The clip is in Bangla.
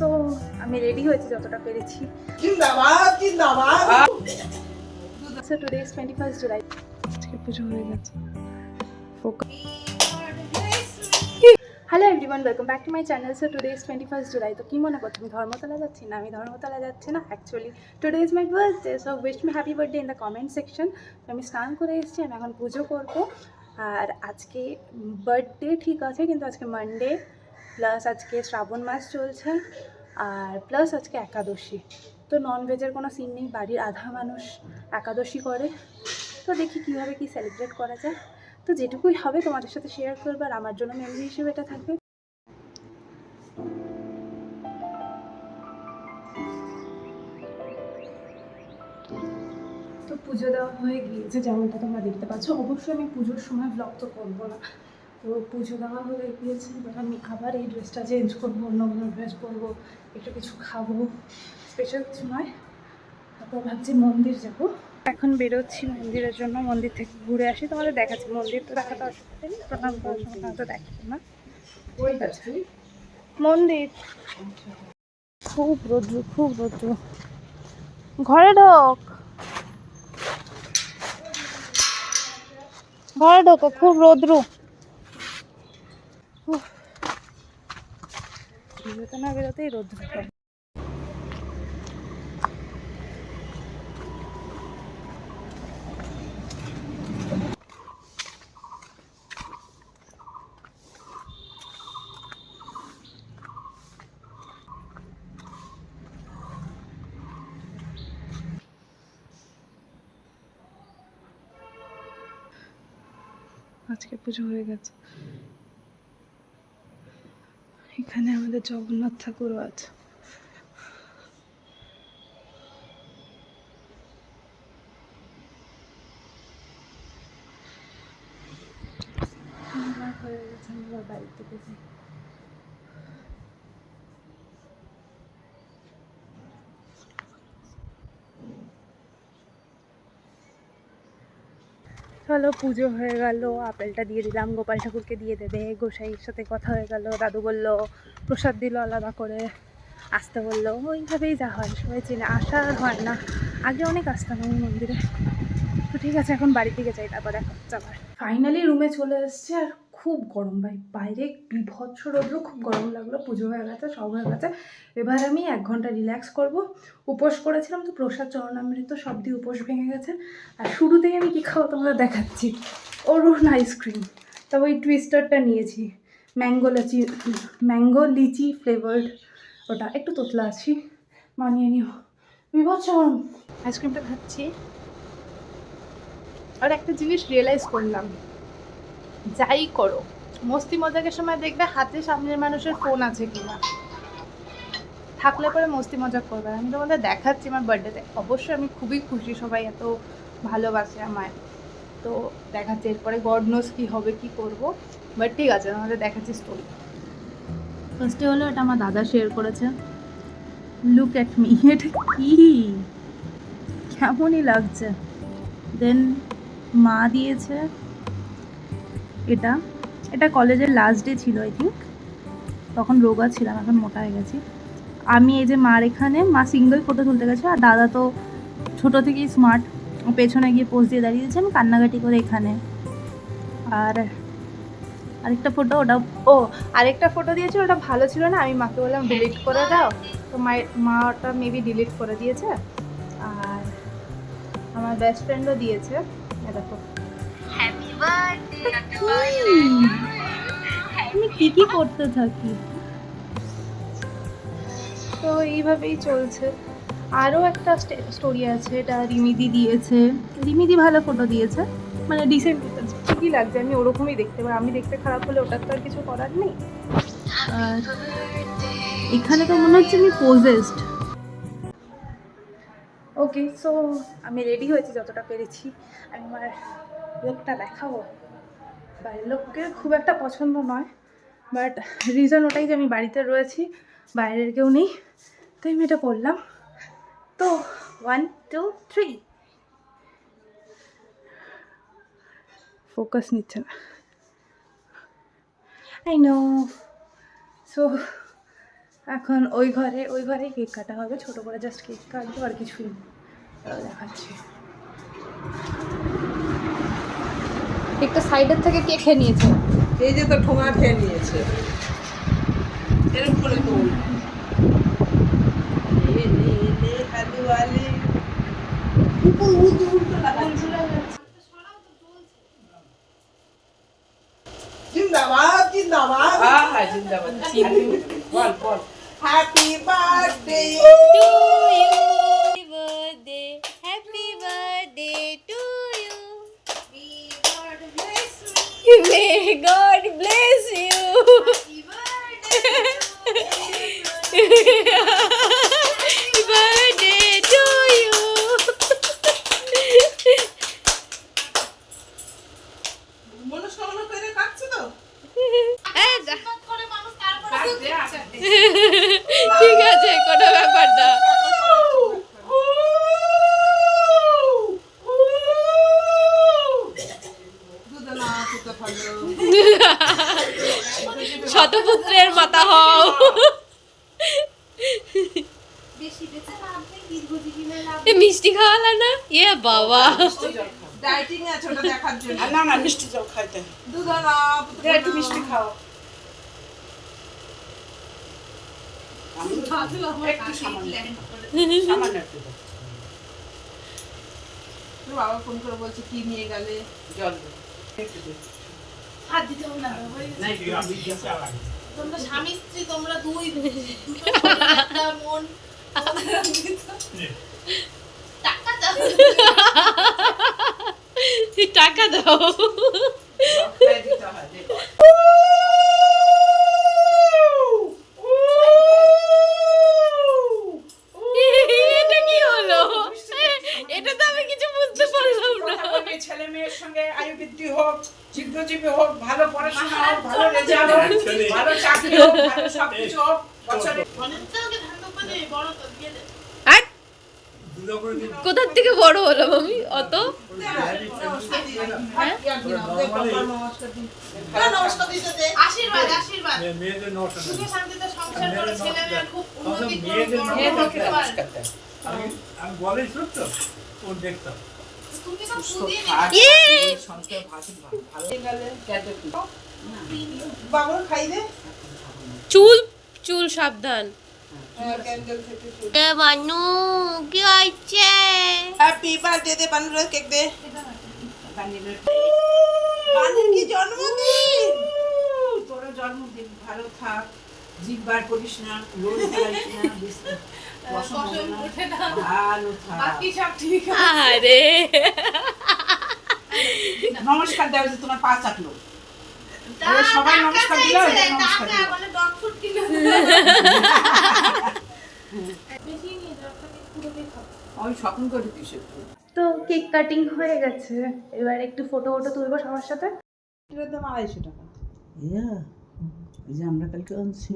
সো আমি রেডি হয়েছি যতটা পেরেছি। So today is 21st July. আজকে পুজো হয়ে গেছে। Hello everyone, welcome back to my channel. So today is 21st July. তো কী মনে করছো আমি ধর্মতলা যাচ্ছি? না, আমি ধর্মতলা যাচ্ছি না। Actually today is my birthday, so wish me happy birthday in the comment section. তো আমি স্নান করে এসেছি, আমি এখন পুজো করবো। আর আজকে বার্থডে ঠিক আছে, কিন্তু আজকে মানডে, প্লাস আজকে শ্রাবণ মাস চলছে, আর প্লাস আজকে একাদশী। তো ননভেজের কোনো সিন নেই, বাড়ির আধা মানুষ একাদশী করে। তো দেখি কীভাবে কী সেলিব্রেট করা যায়। তো যেটুকুই হবে তোমাদের সাথে শেয়ার করবো, আর আমার জন্য মেমরি হিসেবে এটা থাকবে। তো পুজো দেওয়া হয়ে গিয়েছে, যেমনটা তোমরা দেখতে পাচ্ছ। অবশ্যই আমি পুজোর সময় ব্লগ তো করবো না। তো পুজো দেওয়া হয়ে গিয়েছে, এবার আমি আবার এই ড্রেসটা চেঞ্জ করবো, অন্য অন্য ড্রেস পরবো, একটু কিছু খাবো, স্পেশাল কিছু নয়। তারপর ভাবছি মন্দির যাবো। এখন বেরোচ্ছি মন্দিরের জন্য, মন্দির থেকে ঘুরে আসি, তোমাদের দেখাচ্ছি। মন্দির তো দেখাতে অসুবিধা নেই, প্রণাম করার সময় তো দেখাবো না। মন্দির খুব রৌদ্র, খুব রৌদ্র। ঘরে ঢোক, ঘরে ঢোকো, খুব রৌদ্র। বেরোতে না বেরোতেই রৌদ্র। আজকে পুজো হয়ে গেছে। এখানে আমাদের জগন্নাথ ঠাকুরও আছে। হয়ে গেছে, আমরা বাড়ি থেকে যাই। চলো, পুজো হয়ে গেল, আপেলটা দিয়ে দিলাম, গোপাল ঠাকুরকে দিয়ে দেবে। গোসাইয়ের সাথে কথা হয়ে গেল, দাদু বলল প্রসাদ দিল আলাদা করে, আসতে বললো। ওইভাবেই যা হয়, সবাই চেনে, আসা আর হয় না। আগে অনেক আসতাম আমি মন্দিরে। তো ঠিক আছে, এখন বাড়ি থেকে যাই, তারপর দেখা হচ্ছে আবার। ফাইনালি রুমে চলে এসছে, আর খুব গরম ভাই, বাইরে বিভৎস রোদ্র, খুব গরম লাগলো। পুজো হয়ে গেছে, সব হয়ে গেছে। এবার আমি 1 ঘন্টা রিল্যাক্স করব। উপোস করেছিলাম, তো প্রসাদ চরণামৃত সব দিয়ে উপোস ভেঙে গেছে। আর শুরুতেই আমি কী খাবো তোমাদের দেখাচ্ছি। অরুণ আইসক্রিম, তবে ওই টুইস্টারটা নিয়েছি, ম্যাঙ্গো লিচি ফ্লেভার্ড। ওটা একটু তোতলা আছি, মানিয়ে নিও। বিভৎস গরম। আইসক্রিমটা খাচ্ছি। আর একটা জিনিস রিয়েলাইজ করলাম, যাই করো মস্তি মজাকের সময় দেখবে হাতে সামনের মানুষের ফোন আছে কিনা, থাকলে পরে মস্তি মজাক করবে। আমি তোমাদের দেখাচ্ছি আমার বার্থডেতে। অবশ্যই আমি খুবই খুশি, সবাই এত ভালোবাসে আমায়। তো দেখাচ্ছি, এরপরে গড নোজ কী হবে, কি করব। বাট ঠিক আছে, তোমাদের দেখাচ্ছি স্টোরি। ফার্স্টে হলো, এটা আমার দাদা শেয়ার করেছে। লুক অ্যাট মি, এটা কি কেমনই লাগছে। দেন মা দিয়েছে এটা। এটা কলেজের লাস্ট ডে ছিল আই থিঙ্ক, তখন রোগা ছিলাম, এখন মোটা হয়ে গেছি। আমি এই যে মার এখানে, মা সিঙ্গেল ফটো তুলতে গেছে, আর দাদা তো ছোটো থেকেই স্মার্ট, পেছনে গিয়ে পোজ দিয়ে দাঁড়িয়েছে, আমি কান্নাকাটি করে এখানে। আর আরেকটা ফটো, আরেকটা ফটো দিয়েছে, ওটা ভালো ছিল না, আমি মাকে বললাম ডিলিট করে দাও। তো মা ওটা মেবি ডিলিট করে দিয়েছে। আর আমার বেস্ট ফ্রেন্ডও দিয়েছে, দেখো। আমি কি করতে থাকি। তো এইভাবেই চলছে। আরও একটা স্টোরি আছে, এটা রিমিদি দিয়েছে। রিমিদি ভালো ফটো দিয়েছে, মানে ডিসেন্ট দিয়েছে, ঠিকই লাগছে। আমি ওরকমই দেখতে পাই, আমি দেখতে খারাপ হলে ওটার তো আর কিছু করার নেই। আর এখানে তো মনে হচ্ছে আমি পোজেস্ট। ওকে, সো আমি রেডি হয়েছি যতটা পেরেছি। আমি আমার লোকটা দেখাবো, বাইরের লোককে খুব একটা পছন্দ নয়, বাট রিজন ওটাই যে আমি বাড়িতে রয়েছি, বাইরের কেউ নেই, তাই আমি এটা করলাম। তো 1 2 3, ফোকাস নিচ্ছে না, আই নো। সো এখন ওই ঘরেই কেক কাটা হবে, ছোট করে জাস্ট কেক কাটবো আর কিছুই না। দেখাচ্ছি কেকটা সাইডের থেকে কে খেয়ে নিয়েছে, এই যে তো ঠোঙা খেয়ে নিয়েছে, এরকম করে তোল। আলু আলি জিন্দাবাদ জিন্দাবাদ, হ্যাঁ জিন্দাবাদ। বল বল, happy birthday to you. Happy birthday to you. May God bless you. Happy birthday to you. মনস্কামনা করে কাটছে তো। ঠিক আছে, কোনো ব্যাপার না। শতপুত্রের মাতা হও। মিষ্টি খাওয়ালা না? ইয়ে বাবা, ডাইটিং আছে ওটা দেখার জন্য। না না মিষ্টি জল খাইতে, দুধ না একটু মিষ্টি খাও। একটু সামান্য একটু দাও। তোর বাবা ফোন করে বলছে কি নিয়ে গেলে, জল দে। একটু দে। হাত দিতে হবে না, না একটু দিতে হবে। তোমরা স্বামী স্ত্রী, তোমরা দুটো শরীর, একটা মন। টাকা দাও, টাকা দাও। সবটাই দিতে হয়, দে। এটা কি হলো? এটা তো আমি কিছু বুঝতে পারলাম না। কথা বলবি, ছেলে মেয়ের সঙ্গে আয়ু বৃদ্ধি হোক, চিত্রজীবী হোক, ভালো পড়াশোনা হোক, ভালো রেজাল্ট হোক, ভালো চাকরি হোক, ভালো সবকিছু হোক, বছরে অনেকটা ওকে ধান দুব্বা দে, বড় তো দিয়ে দে। আর কোথার থেকে বড় হলাম আমি অত? আশীর্বাদ আশীর্বাদ, সুখে শান্তিতে সংসার করে ছেলে মেয়ে খুব উন্নতি করবে। আমি বলেই সত্য ও দেখতাম। তুমি তো পুদিয়ে বাবুর খাই দে। চুল চুল সাবধান। ক্যান্ডেল থেকে এ বানু কি হচ্ছে? হ্যাপি বার্থডে দে, বানুর কেক দে। বানুর কি জন্মদিন, তোর জন্মদিন ভালো থাক, জিভ বার করিস না, রোজ খাইস না, পছন্দ ওঠে না, ভালো থাক। বাকি সব ঠিক আছে। আরে নমস্কার দাও, যে তোমার পা চাটলো। টাকা সবাই নমস্কার দিল, চাইছে, নমস্কার টাকা দিল। বলে ডগ ফুড কিনে বেশি নিয়ে যাও, পুরোটাই খাও। ওই স্বপ্ন করে দিস একটু। তো কেক কাটিং হয়ে গেছে, এবার একটু ফটো তুলবো সবার সাথে। এটার দাম 250 টাকা। ইয়া, এই যে আমরা কালকে আনছি।